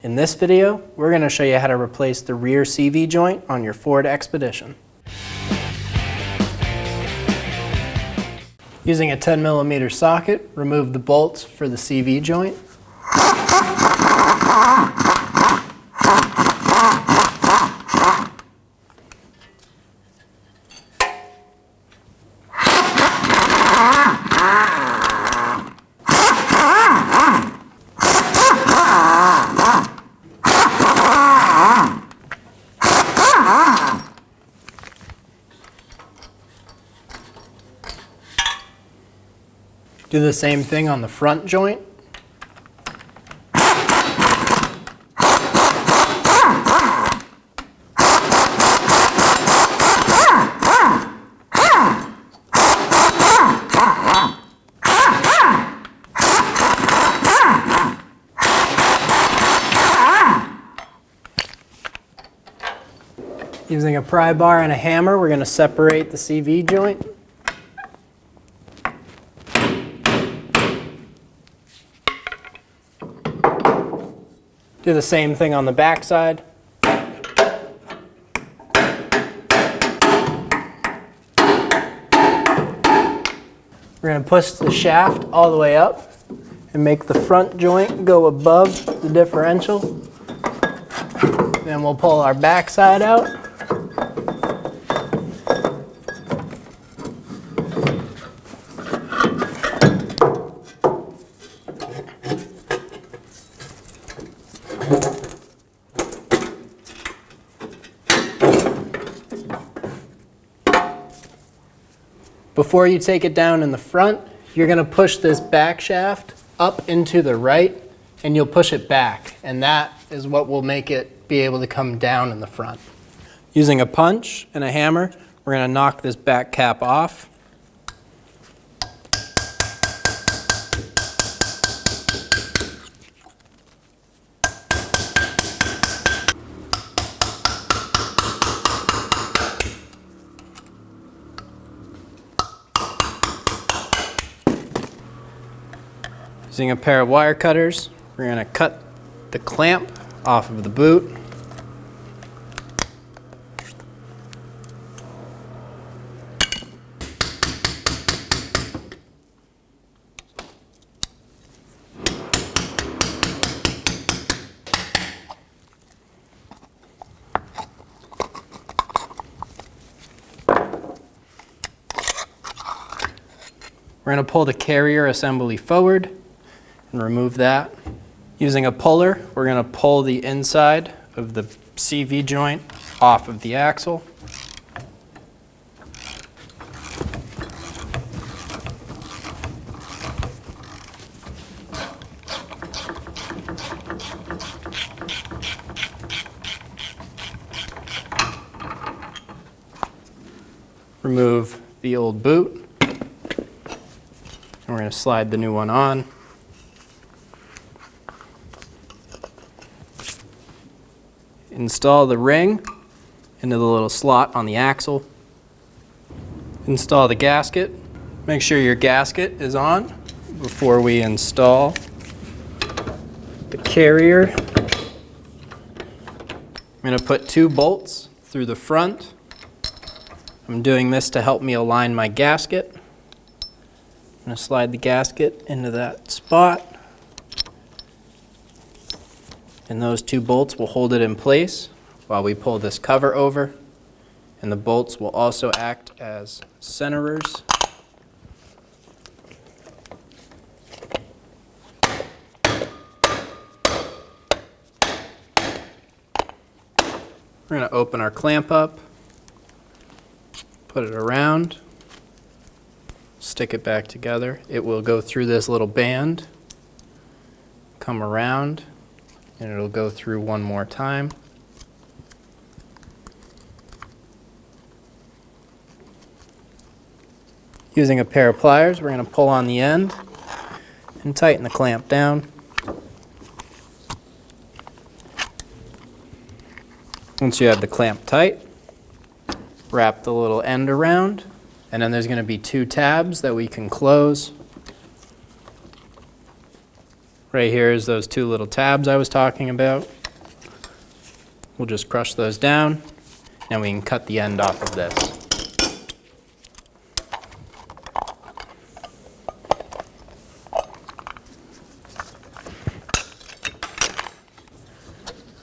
In this video, we're going to show you how to replace the rear CV joint on your Ford Expedition. Using a 10mm socket, remove the bolts for the CV joint. Do the same thing on the front joint. Using a pry bar and a hammer, we're going to separate the CV joint. Do the same thing on the back side. We're going to push the shaft all the way up and make the front joint go above the differential. Then we'll pull our back side out. Before you take it down in the front, you're going to push this back shaft up into the right, and you'll push it back, and that is what will make it be able to come down in the front. Using a punch and a hammer, we're going to knock this back cap off. Using a pair of wire cutters, we're going to cut the clamp off of the boot. We're going to pull the carrier assembly forward and remove that. Using a puller, we're going to pull the inside of the CV joint off of the axle. Remove the old boot, and we're going to slide the new one on. Install the ring into the little slot on the axle. Install the gasket. Make sure your gasket is on before we install the carrier. I'm going to put 2 bolts through the front. I'm doing this to help me align my gasket. I'm going to slide the gasket into that spot. And those 2 bolts will hold it in place while we pull this cover over. And the bolts will also act as centerers. We're going to open our clamp up, put it around, stick it back together. It will go through this little band, come around, and it'll go through one more time. Using a pair of pliers, we're going to pull on the end and tighten the clamp down. Once you have the clamp tight, wrap the little end around, and then there's going to be 2 tabs that we can close. Right here is those two little tabs I was talking about. We'll just crush those down, and we can cut the end off of this.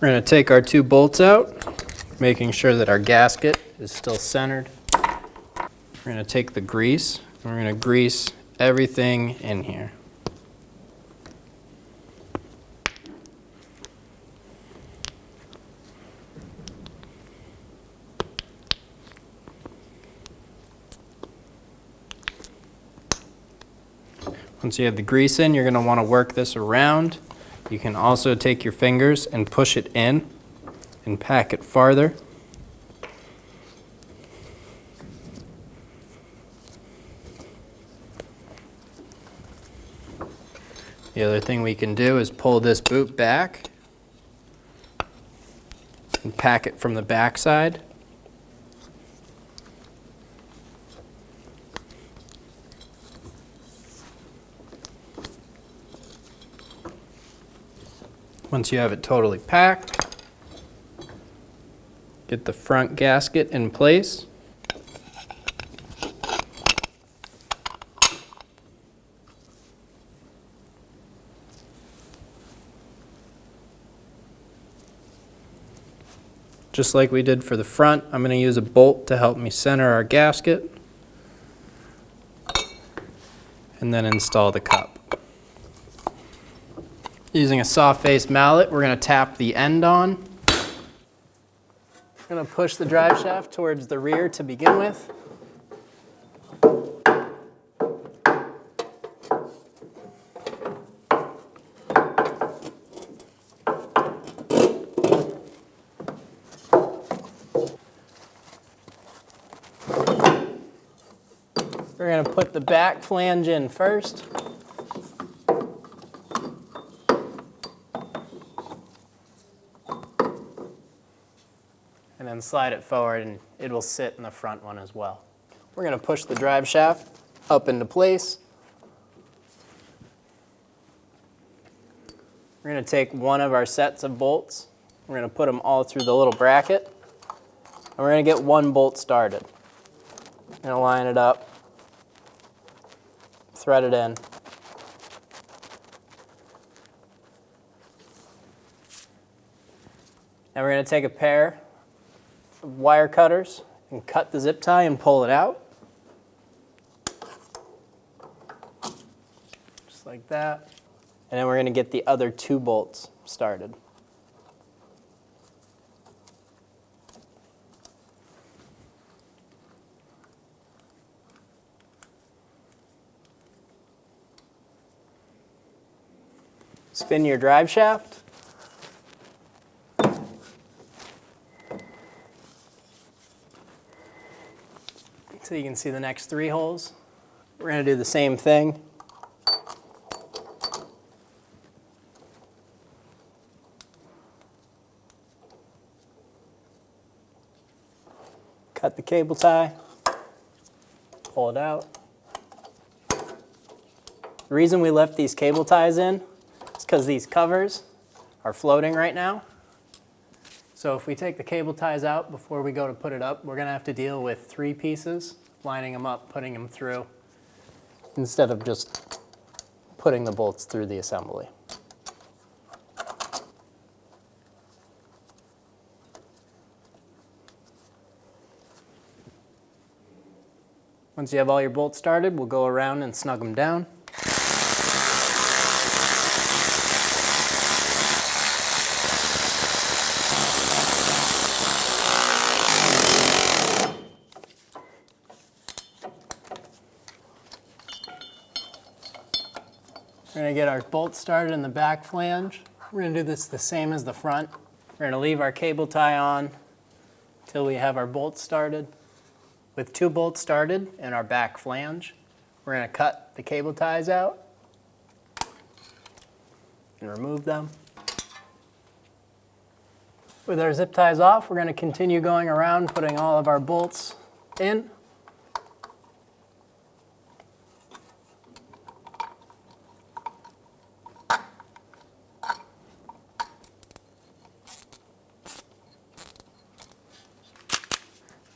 We're going to take our two bolts out, making sure that our gasket is still centered. We're going to take the grease, and we're going to grease everything in here. Once you have the grease in, you're going to want to work this around. You can also take your fingers and push it in and pack it farther. The other thing we can do is pull this boot back and pack it from the back side. Once you have it totally packed, get the front gasket in place. Just like we did for the front, I'm going to use a bolt to help me center our gasket and then install the cup. Using a soft face mallet, we're going to tap the end on. We're going to push the drive shaft towards the rear to begin with. We're going to put the back flange in first. And then slide it forward and it will sit in the front one as well. We're going to push the drive shaft up into place. We're going to take one of our sets of bolts. We're going to put them all through the little bracket. And we're going to get one bolt started. We're going to line it up, thread it in. Now we're going to take a pair of wire cutters and cut the zip tie and pull it out. Just like that. And then we're going to get the other two bolts started. Spin your drive shaft. So you can see the next three holes. We're going to do the same thing. Cut the cable tie, pull it out. The reason we left these cable ties in is because these covers are floating right now. So if we take the cable ties out before we go to put it up, we're going to have to deal with three pieces, lining them up, putting them through, instead of just putting the bolts through the assembly. Once you have all your bolts started, we'll go around and snug them down. We're going to get our bolts started in the back flange. We're going to do this the same as the front. We're going to leave our cable tie on until we have our bolts started. With two bolts started in our back flange, we're going to cut the cable ties out and remove them. With our zip ties off, we're going to continue going around putting all of our bolts in.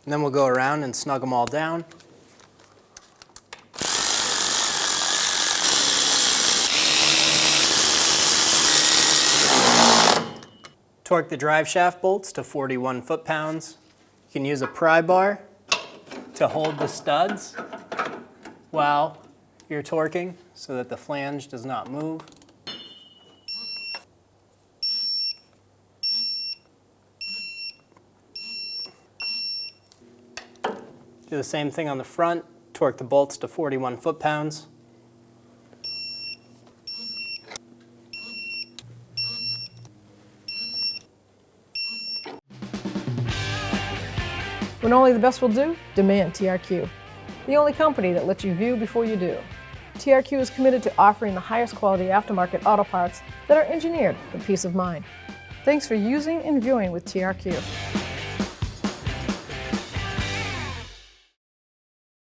And then we'll go around and snug them all down. Torque the drive shaft bolts to 41 foot-pounds. You can use a pry bar to hold the studs while you're torquing so that the flange does not move. Do the same thing on the front, torque the bolts to 41 foot-pounds. When only the best will do, demand TRQ. The only company that lets you view before you do. TRQ is committed to offering the highest quality aftermarket auto parts that are engineered for peace of mind. Thanks for using and viewing with TRQ.